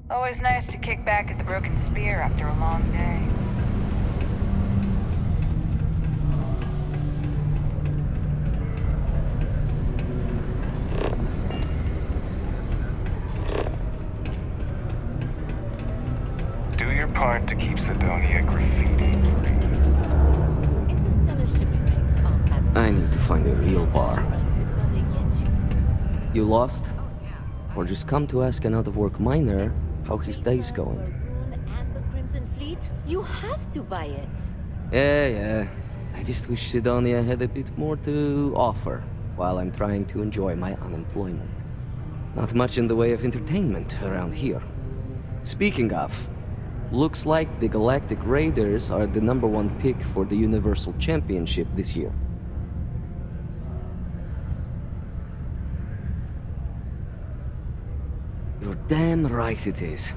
Always nice to kick back at the Broken Spear after a long day. Do your part to keep Sidonia graffiti-free. Interstellar shipping rates are at I need to find a real bar. is where they get you. You lost? Or just come to ask an out-of-work miner how his day's going? And the Crimson Fleet, you have to buy it. Yeah. I just wish Sidonia had a bit more to offer while I'm trying to enjoy my unemployment. Not much in the way of entertainment around here. Speaking of, looks like the Galactic Raiders are the #1 pick for the Universal Championship this year. You're damn right it is.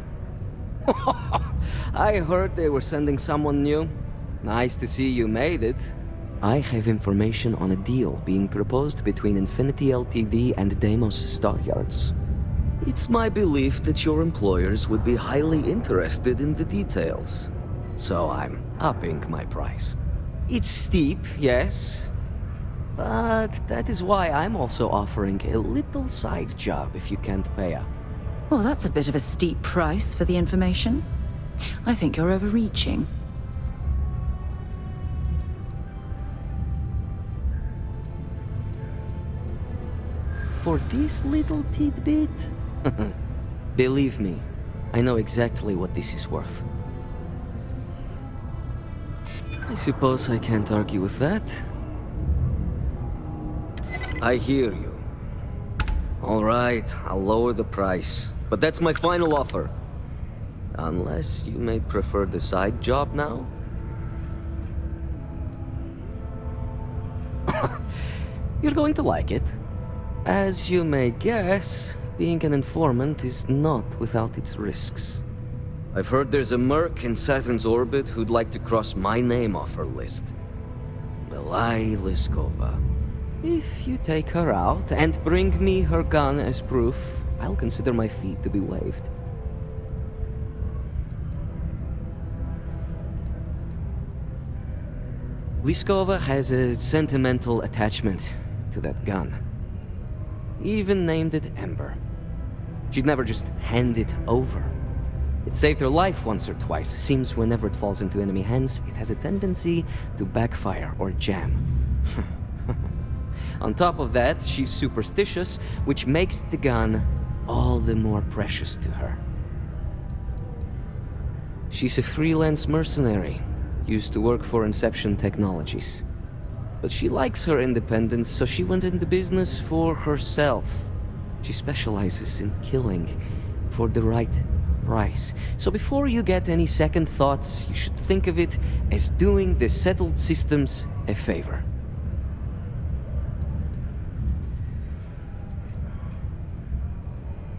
I heard they were sending someone new. Nice to see you made it. I have information on a deal being proposed between Infinity Ltd and Deimos Staryards. It's my belief that your employers would be highly interested in the details. So I'm upping my price. It's steep, yes. But that is why I'm also offering a little side job if you can't pay up. Well, that's a bit of a steep price for the information. I think you're overreaching. For this little tidbit? Believe me, I know exactly what this is worth. I suppose I can't argue with that. I hear you. All right, I'll lower the price. But that's my final offer. Unless you may prefer the side job now? You're going to like it. As you may guess, being an informant is not without its risks. I've heard there's a merc in Saturn's orbit who'd like to cross my name off her list. Milai Liskova. If you take her out and bring me her gun as proof, I'll consider my fee to be waived. Liskova has a sentimental attachment to that gun. Even named it Ember. She'd never just hand it over. It saved her life once or twice. Seems whenever it falls into enemy hands, it has a tendency to backfire or jam. On top of that, she's superstitious, which makes the gun all the more precious to her. She's a freelance mercenary, used to work for Inception Technologies. But she likes her independence, so she went into business for herself. She specializes in killing for the right price. So before you get any second thoughts, you should think of it as doing the settled systems a favor.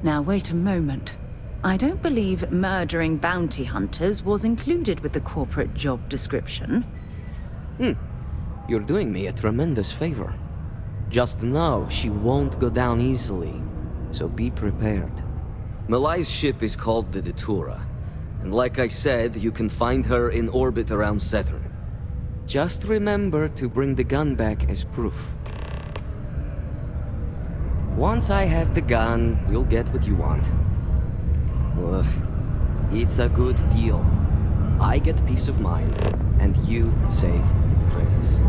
Now wait a moment. I don't believe murdering bounty hunters was included with the corporate job description. You're doing me a tremendous favor. Just know she won't go down easily, so be prepared. Malai's ship is called the Datura, and like I said, you can find her in orbit around Saturn. Just remember to bring the gun back as proof. Once I have the gun, you'll get what you want. Ugh. It's a good deal. I get peace of mind, and you save credits.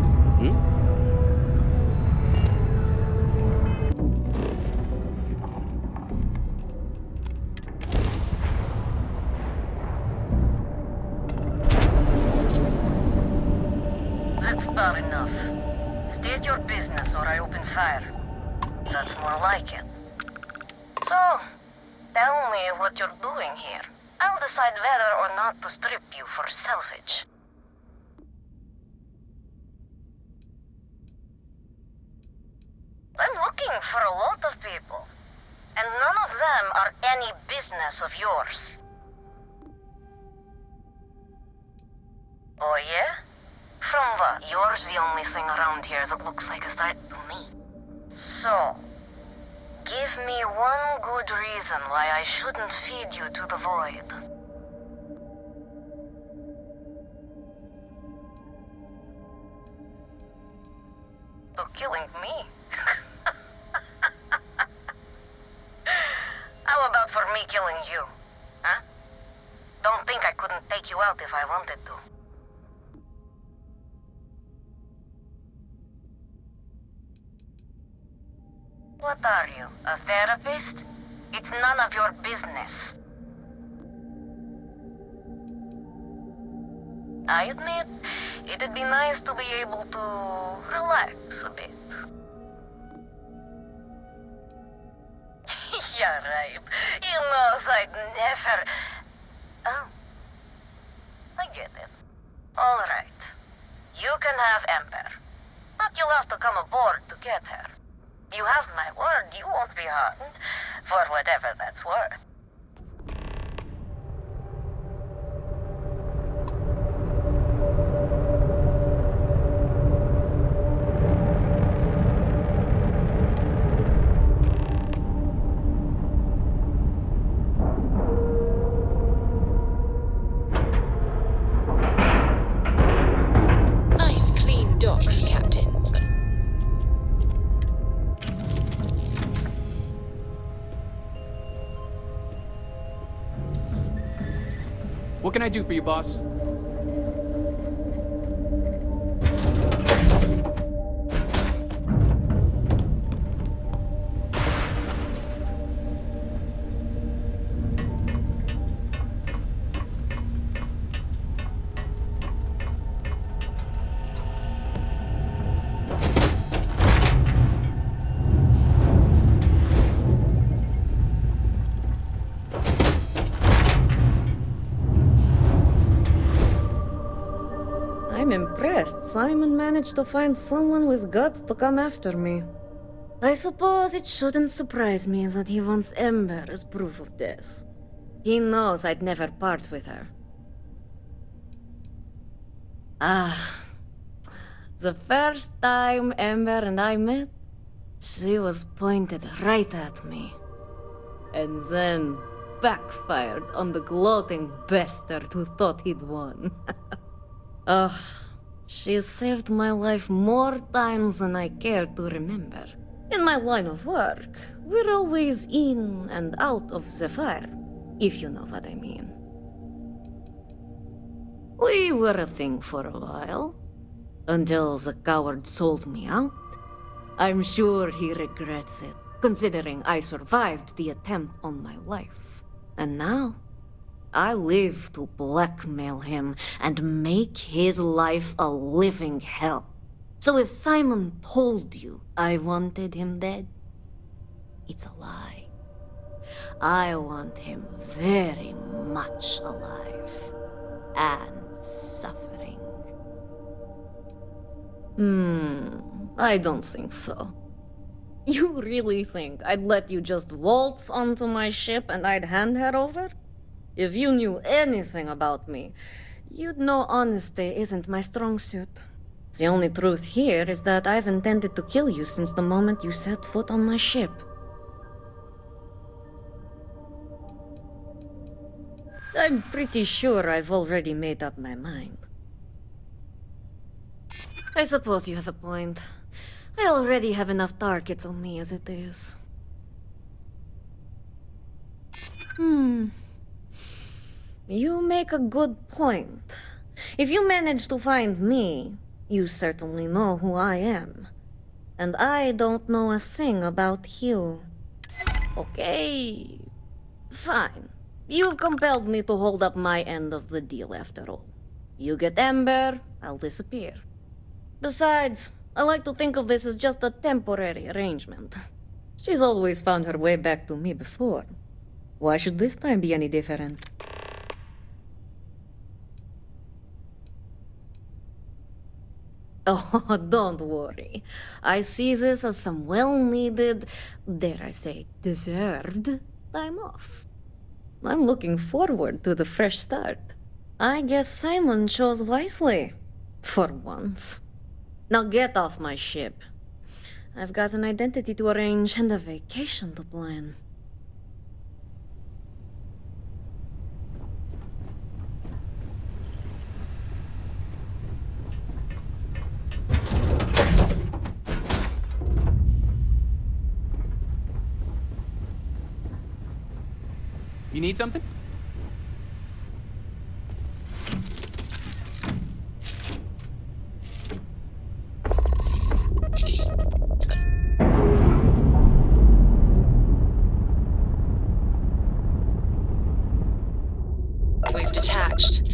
That's far enough. State your business or I open fire. That's more like it. So, tell me what you're doing here. I'll decide whether or not to strip you for salvage. I'm looking for a lot of people, and none of them are any business of yours. Oh yeah? From what? You're the only thing around here that looks like a threat to me. So, give me one good reason why I shouldn't feed you to the void. To killing me? How about for me killing you? Huh? Don't think I couldn't take you out if I wanted to. What are you, a therapist? It's none of your business. I admit, it'd be nice to be able to relax a bit. Yeah, right. You know I'd never... Oh. I get it. All right. You can have Ember. But you'll have to come aboard to get her. You have my word, you won't be harmed. For whatever that's worth. Nice clean dock, Captain. What can I do for you, boss? I'm impressed. Simon managed to find someone with guts to come after me. I suppose it shouldn't surprise me that he wants Ember as proof of this. He knows I'd never part with her. Ah, the first time Ember and I met, she was pointed right at me. And then backfired on the gloating bastard who thought he'd won. Oh, she's saved my life more times than I care to remember. In my line of work, we're always in and out of the fire, if you know what I mean. We were a thing for a while, until the coward sold me out. I'm sure he regrets it, considering I survived the attempt on my life. And now, I live to blackmail him and make his life a living hell. So if Simon told you I wanted him dead, it's a lie. I want him very much alive and suffering. I don't think so. You really think I'd let you just waltz onto my ship and I'd hand her over? If you knew anything about me, you'd know honesty isn't my strong suit. The only truth here is that I've intended to kill you since the moment you set foot on my ship. I'm pretty sure I've already made up my mind. I suppose you have a point. I already have enough targets on me as it is. You make a good point. If you manage to find me, you certainly know who I am. And I don't know a thing about you. Okay, fine. You've compelled me to hold up my end of the deal after all. You get Ember, I'll disappear. Besides, I like to think of this as just a temporary arrangement. She's always found her way back to me before. Why should this time be any different? Oh, don't worry. I see this as some well-needed, dare I say, deserved time off. I'm looking forward to the fresh start. I guess Simon chose wisely. For once. Now get off my ship. I've got an identity to arrange and a vacation to plan. You need something? We've detached.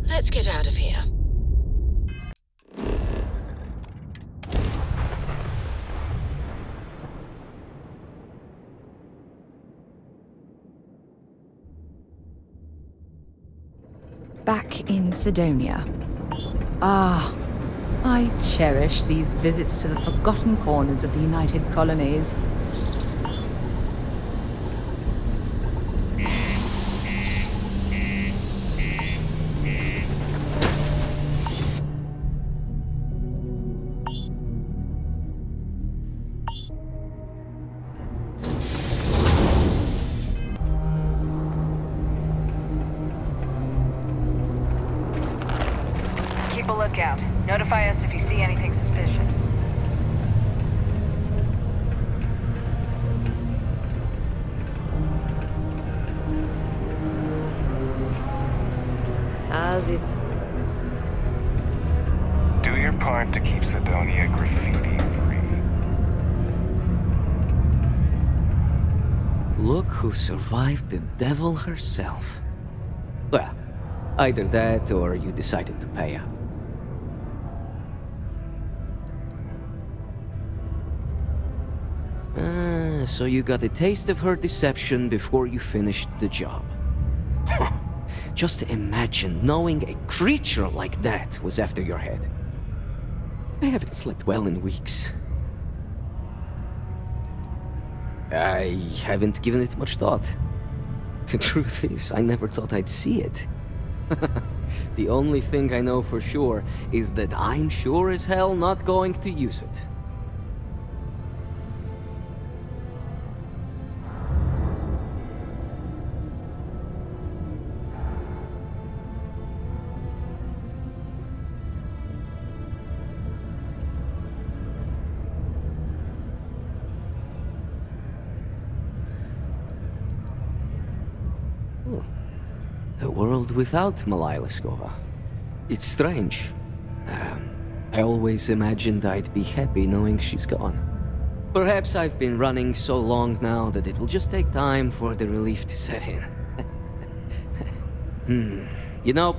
Let's get out of here. Back in Sidonia. Ah, I cherish these visits to the forgotten corners of the United Colonies. Keep a lookout. Notify us if you see anything suspicious. How's it? Do your part to keep Sidonia graffiti free. Look who survived the devil herself. Well, either that or you decided to pay up. So you got a taste of her deception before you finished the job. Just imagine knowing a creature like that was after your head. I haven't slept well in weeks. I haven't given it much thought. The truth is, I never thought I'd see it. The only thing I know for sure is that I'm sure as hell not going to use it. A world without Malaya Liskova. It's strange. I always imagined I'd be happy knowing she's gone. Perhaps I've been running so long now that it will just take time for the relief to set in. You know,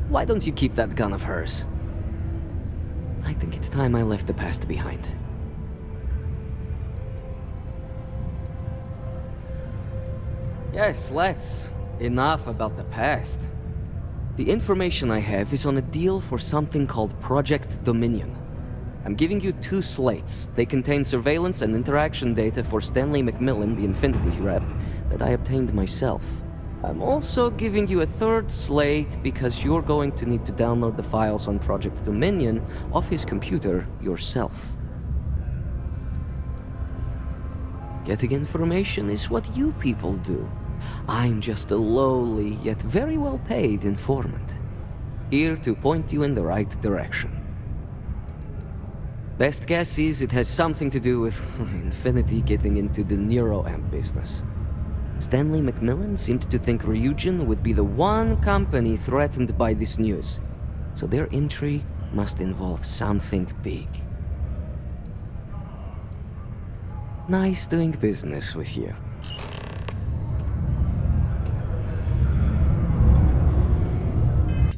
why don't you keep that gun of hers? I think it's time I left the past behind. Yes, let's. Enough about the past. The information I have is on a deal for something called Project Dominion. I'm giving you 2 slates. They contain surveillance and interaction data for Stanley McMillan, the Infinity rep, that I obtained myself. I'm also giving you a 3rd slate because you're going to need to download the files on Project Dominion off his computer yourself. Getting information is what you people do. I'm just a lowly, yet very well paid informant. Here to point you in the right direction. Best guess is it has something to do with Infinity getting into the neuroamp business. Stanley McMillan seemed to think Ryujin would be the one company threatened by this news, so their entry must involve something big. Nice doing business with you.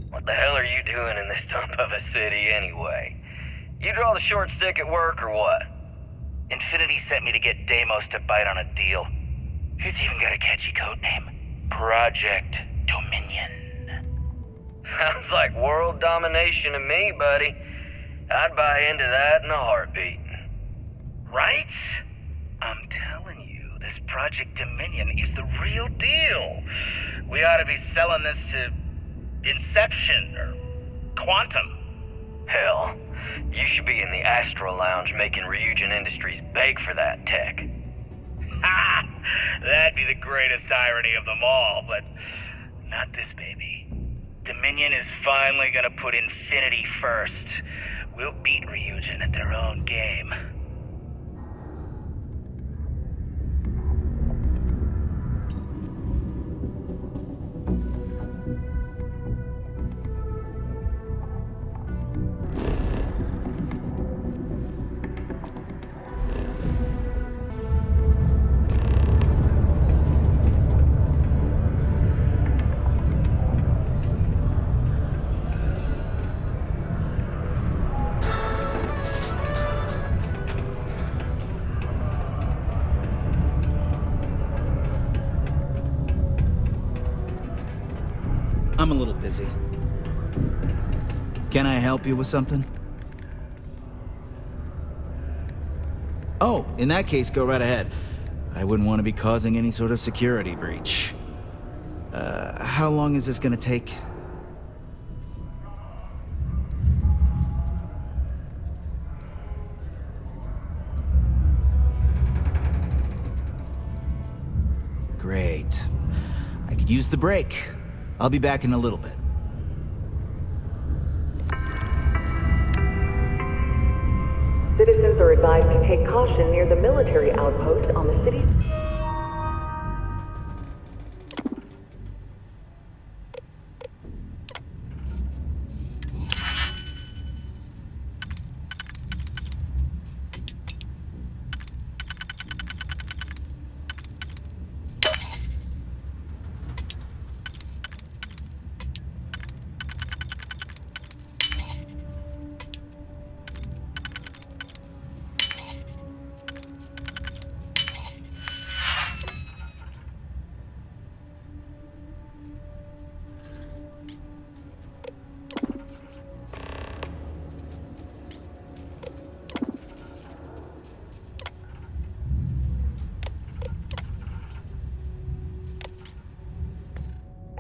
What the hell are you doing in this dump of a city anyway? draw the short stick at work or what? Infinity sent me to get Deimos to bite on a deal. He's even got a catchy code name. Project Dominion. Sounds like world domination to me, buddy. I'd buy into that in a heartbeat. Right? I'm telling you, this Project Dominion is the real deal. We ought to be selling this to Inception or Quantum. Hell, you should be in the Astro Lounge making Ryujin Industries beg for that tech. Ha! That'd be the greatest irony of them all, but not this baby. Dominion is finally gonna put Infinity first. We'll beat Ryujin at their own game. I'm a little busy. Can I help you with something? Oh, in that case, go right ahead. I wouldn't want to be causing any sort of security breach. How long is this gonna take? Great. I could use the break. I'll be back in a little bit. Citizens are advised to take caution near the military outpost on the city's...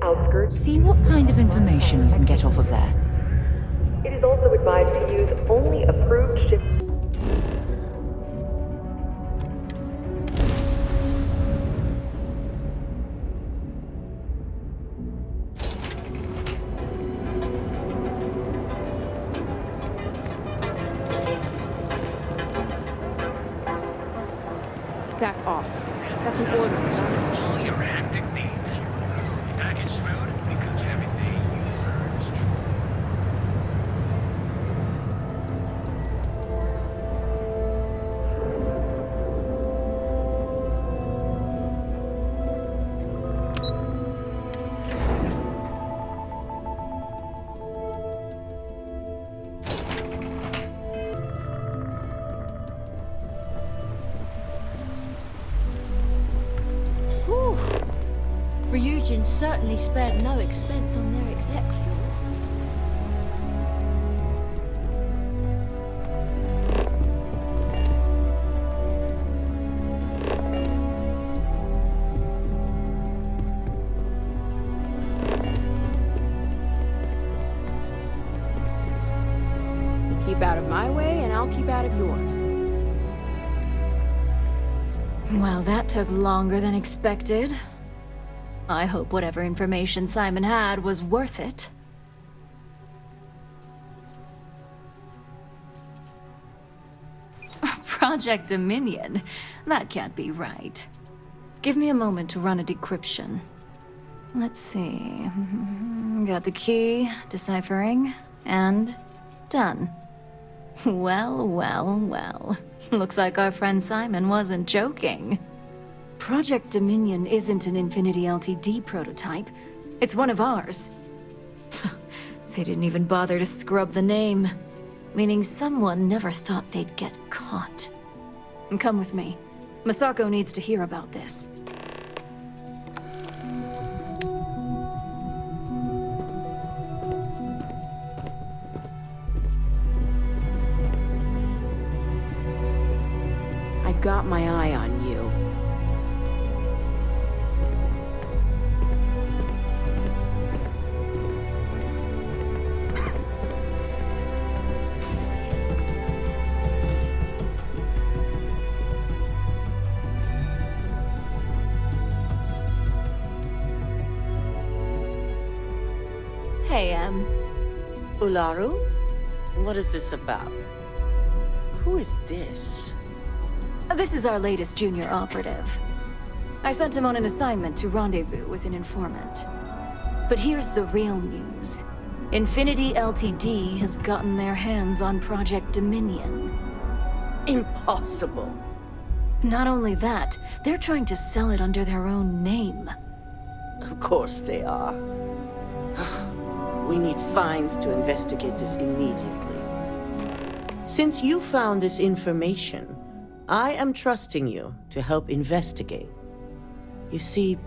outskirts. See what kind of information you can get off of there. It is also advised to use only approved ships. Back off. That's an order, not a suggestion. Your hectic needs. Package food becomes everything you urged. Whew. Ryujin certainly spared no expense on their exec floor. Keep out of my way, and I'll keep out of yours. Well, that took longer than expected. I hope whatever information Simon had was worth it. Project Dominion? That can't be right. Give me a moment to run a decryption. Let's see. Got the key, deciphering, and done. Well, well, well. Looks like our friend Simon wasn't joking. Project Dominion isn't an Infinity LTD prototype. It's one of ours. They didn't even bother to scrub the name. Meaning someone never thought they'd get caught. Come with me. Masako needs to hear about this. I've got my eye on you. Hey, Ularu? What is this about? Who is this? This is our latest junior operative. I sent him on an assignment to rendezvous with an informant. But here's the real news. Infinity Ltd. has gotten their hands on Project Dominion. Impossible. Not only that, they're trying to sell it under their own name. Of course they are. We need fines to investigate this immediately. Since you found this information, I am trusting you to help investigate. You see,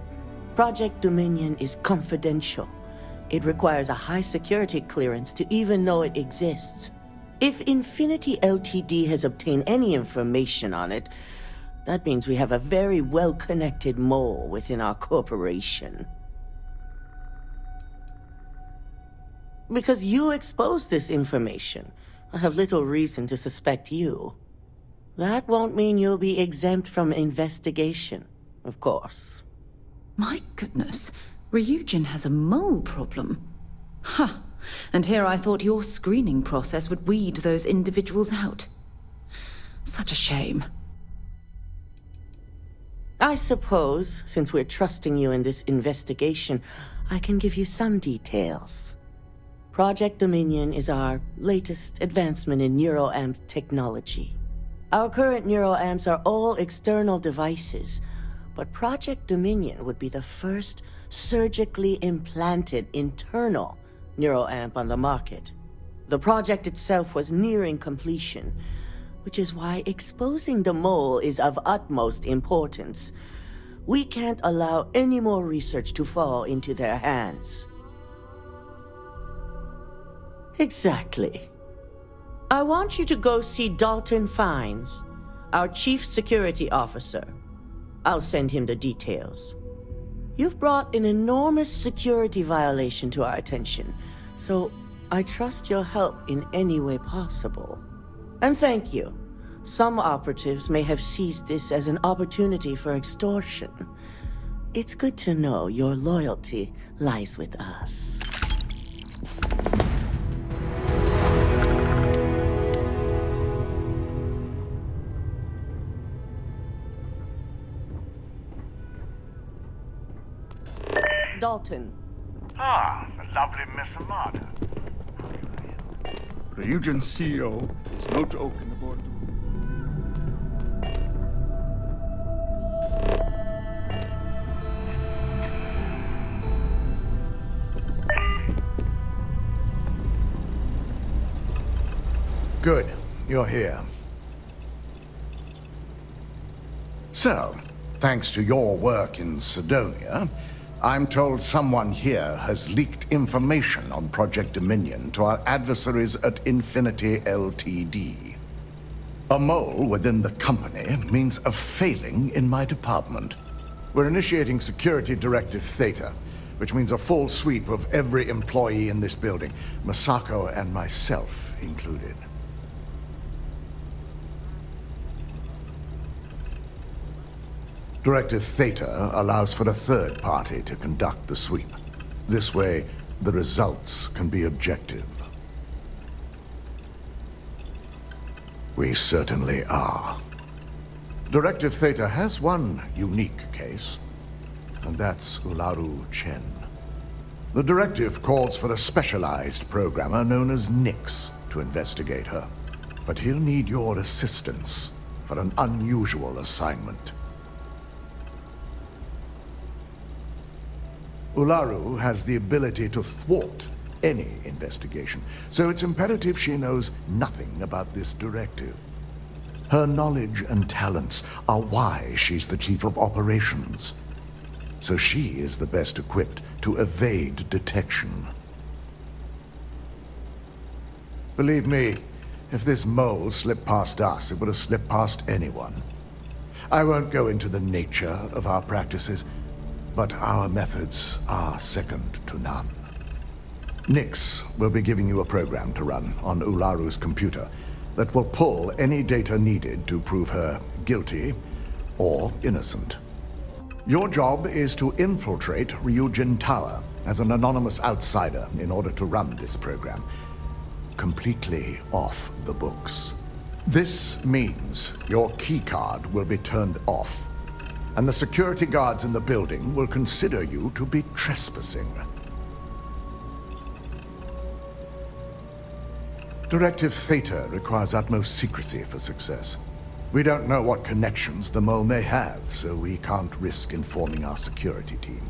Project Dominion is confidential. It requires a high security clearance to even know it exists. If Infinity Ltd. has obtained any information on it, that means we have a very well-connected mole within our corporation. Because you exposed this information, I have little reason to suspect you. That won't mean you'll be exempt from investigation, of course. My goodness, Ryujin has a mole problem. Huh. And here I thought your screening process would weed those individuals out. Such a shame. I suppose, since we're trusting you in this investigation, I can give you some details. Project Dominion is our latest advancement in neuroamp technology. Our current neuroamps are all external devices, but Project Dominion would be the first surgically implanted internal neuroamp on the market. The project itself was nearing completion, which is why exposing the mole is of utmost importance. We can't allow any more research to fall into their hands. Exactly. I want you to go see Dalton Fiennes, our Chief Security Officer. I'll send him the details. You've brought an enormous security violation to our attention, so I trust your help in any way possible. And thank you. Some operatives may have seized this as an opportunity for extortion. It's good to know your loyalty lies with us. Dalton. Ah, the lovely Miss Amada. Ryujin CEO is no joke in the boardroom. Good, you're here. So, thanks to your work in Sidonia, I'm told someone here has leaked information on Project Dominion to our adversaries at Infinity Ltd. A mole within the company means a failing in my department. We're initiating Security Directive Theta, which means a full sweep of every employee in this building, Masako and myself included. Directive Theta allows for a third party to conduct the sweep. This way, the results can be objective. We certainly are. Directive Theta has one unique case, and that's Ularu Chen. The directive calls for a specialized programmer known as Nix to investigate her, but he'll need your assistance for an unusual assignment. Ularu has the ability to thwart any investigation, so it's imperative she knows nothing about this directive. Her knowledge and talents are why she's the chief of operations. So she is the best equipped to evade detection. Believe me, if this mole slipped past us, it would have slipped past anyone. I won't go into the nature of our practices, but our methods are second to none. Nix will be giving you a program to run on Ularu's computer that will pull any data needed to prove her guilty or innocent. Your job is to infiltrate Ryujin Tower as an anonymous outsider in order to run this program. Completely off the books. This means your keycard will be turned off, and the security guards in the building will consider you to be trespassing. Directive Theta requires utmost secrecy for success. We don't know what connections the mole may have, so we can't risk informing our security team.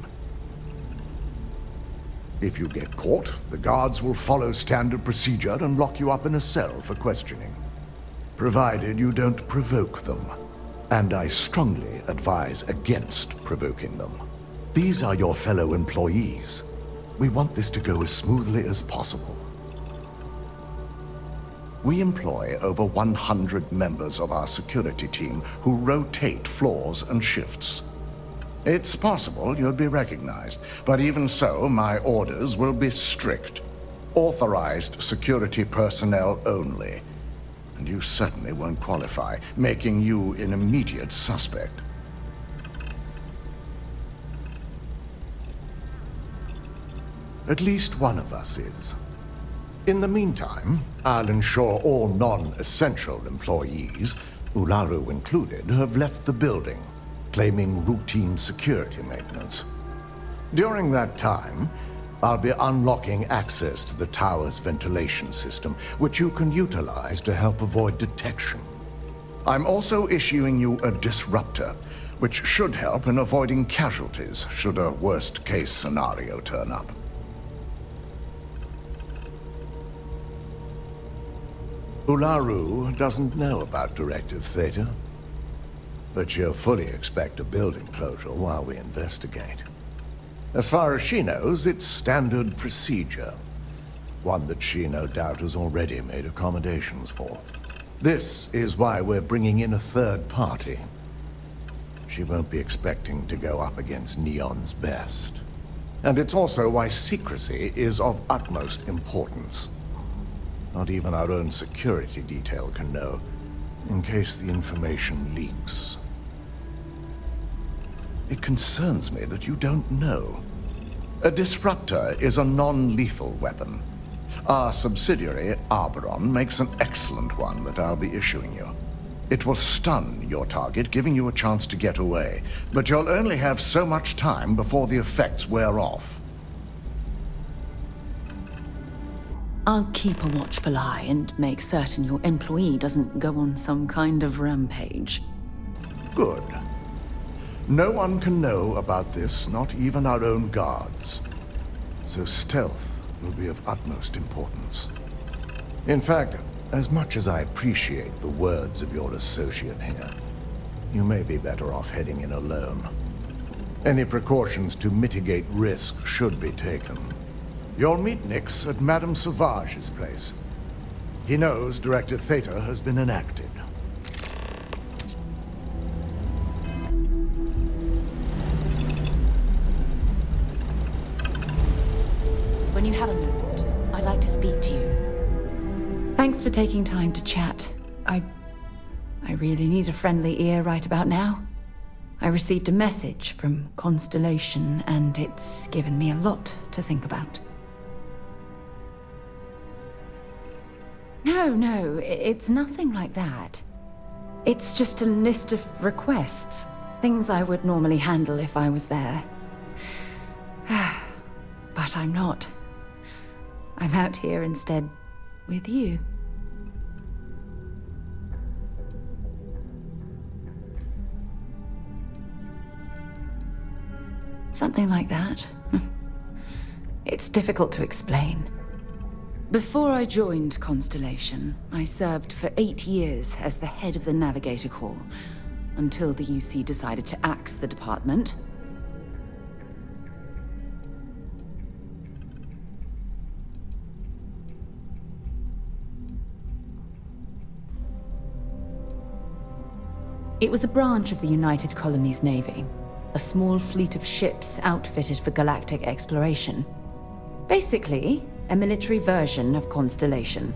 If you get caught, the guards will follow standard procedure and lock you up in a cell for questioning. Provided you don't provoke them. And I strongly advise against provoking them. These are your fellow employees. We want this to go as smoothly as possible. We employ over 100 members of our security team who rotate floors and shifts. It's possible you'd be recognized, but even so, my orders will be strict. Authorized security personnel only. And you certainly won't qualify, making you an immediate suspect. At least one of us is. In the meantime, I'll ensure all non-essential employees, Ularu included, have left the building, claiming routine security maintenance. During that time, I'll be unlocking access to the tower's ventilation system, which you can utilize to help avoid detection. I'm also issuing you a disruptor, which should help in avoiding casualties should a worst-case scenario turn up. Ularu doesn't know about Directive Theta, but she'll fully expect a building closure while we investigate. As far as she knows, it's standard procedure, one that she no doubt has already made accommodations for. This is why we're bringing in a third party. She won't be expecting to go up against Neon's best. And it's also why secrecy is of utmost importance. Not even our own security detail can know, in case the information leaks. It concerns me that you don't know. A disruptor is a non-lethal weapon. Our subsidiary, Arboron, makes an excellent one that I'll be issuing you. It will stun your target, giving you a chance to get away, but you'll only have so much time before the effects wear off. I'll keep a watchful eye and make certain your employee doesn't go on some kind of rampage. Good. No one can know about this, not even our own guards. So stealth will be of utmost importance. In fact, as much as I appreciate the words of your associate here, you may be better off heading in alone. Any precautions to mitigate risk should be taken. You'll meet Nix at Madame Sauvage's place. He knows Directive Theta has been enacted. When you have a moment, I'd like to speak to you. Thanks for taking time to chat. I really need a friendly ear right about now. I received a message from Constellation, and it's given me a lot to think about. No, it's nothing like that. It's just a list of requests. Things I would normally handle if I was there. But I'm not. I'm out here instead with you. Something like that. It's difficult to explain. Before I joined Constellation, I served for 8 years as the head of the Navigator Corps, until the UC decided to axe the department. It was a branch of the United Colonies Navy, a small fleet of ships outfitted for galactic exploration. Basically, a military version of Constellation.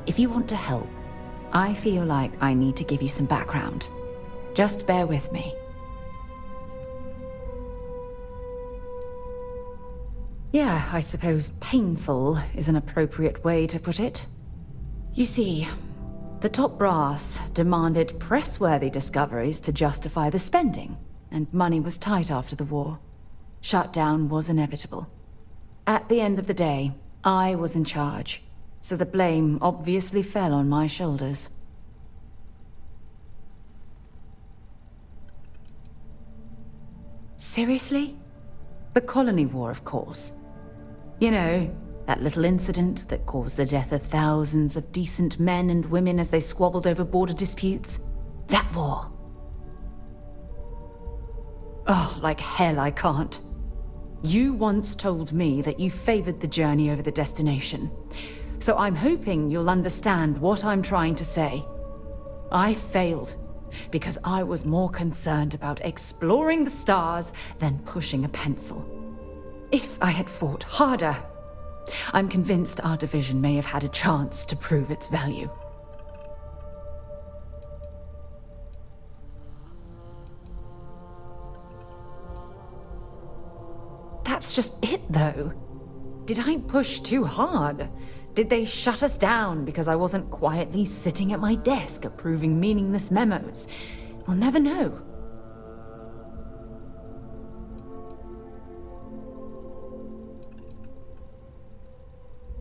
If you want to help, I feel like I need to give you some background. Just bear with me. Yeah, I suppose painful is an appropriate way to put it. You see, the top brass demanded press-worthy discoveries to justify the spending, and money was tight after the war. Shutdown was inevitable. At the end of the day, I was in charge, so the blame obviously fell on my shoulders. Seriously? The Colony War, of course. You know, that little incident that caused the death of thousands of decent men and women as they squabbled over border disputes. That war. Oh, like hell I can't. You once told me that you favored the journey over the destination. So I'm hoping you'll understand what I'm trying to say. I failed because I was more concerned about exploring the stars than pushing a pencil. If I had fought harder, I'm convinced our division may have had a chance to prove its value. That's just it, though. Did I push too hard? Did they shut us down because I wasn't quietly sitting at my desk approving meaningless memos? We'll never know.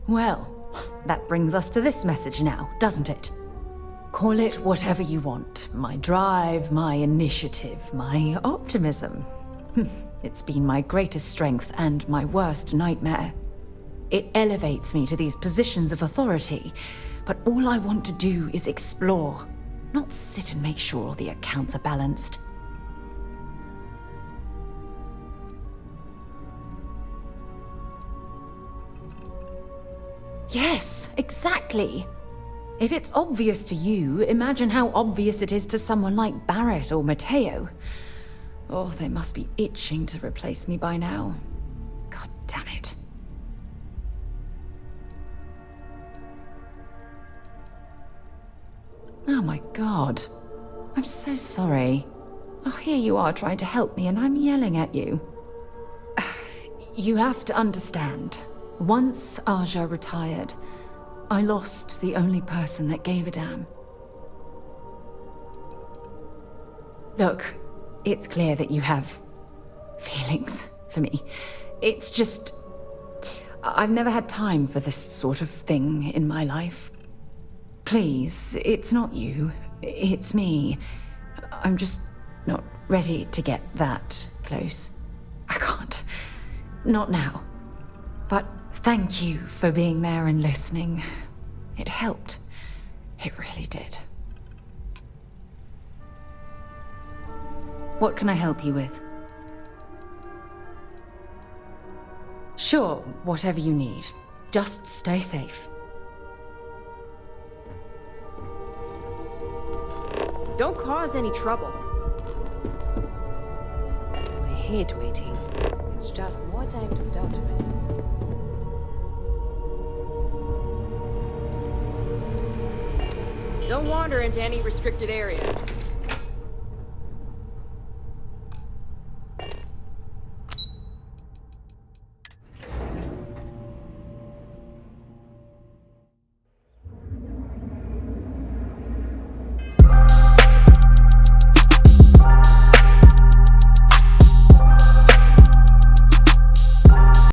Well, that brings us to this message now, doesn't it? Call it whatever you want. My drive, my initiative, my optimism. It's been my greatest strength and my worst nightmare. It elevates me to these positions of authority, but all I want to do is explore, not sit and make sure all the accounts are balanced. Yes, exactly. If it's obvious to you, imagine how obvious it is to someone like Barrett or Mateo. Oh, they must be itching to replace me by now. God damn it. Oh my god. I'm so sorry. Oh, here you are trying to help me and I'm yelling at you. You have to understand. Once Aja retired, I lost the only person that gave a damn. Look, it's clear that you have feelings for me. It's just, I've never had time for this sort of thing in my life. Please, it's not you, it's me. I'm just not ready to get that close. I can't. Not now. But thank you for being there and listening. It helped. It really did. What can I help you with? Sure, whatever you need. Just stay safe. Don't cause any trouble. I hate waiting. It's just more time to doubt myself. Don't wander into any restricted areas.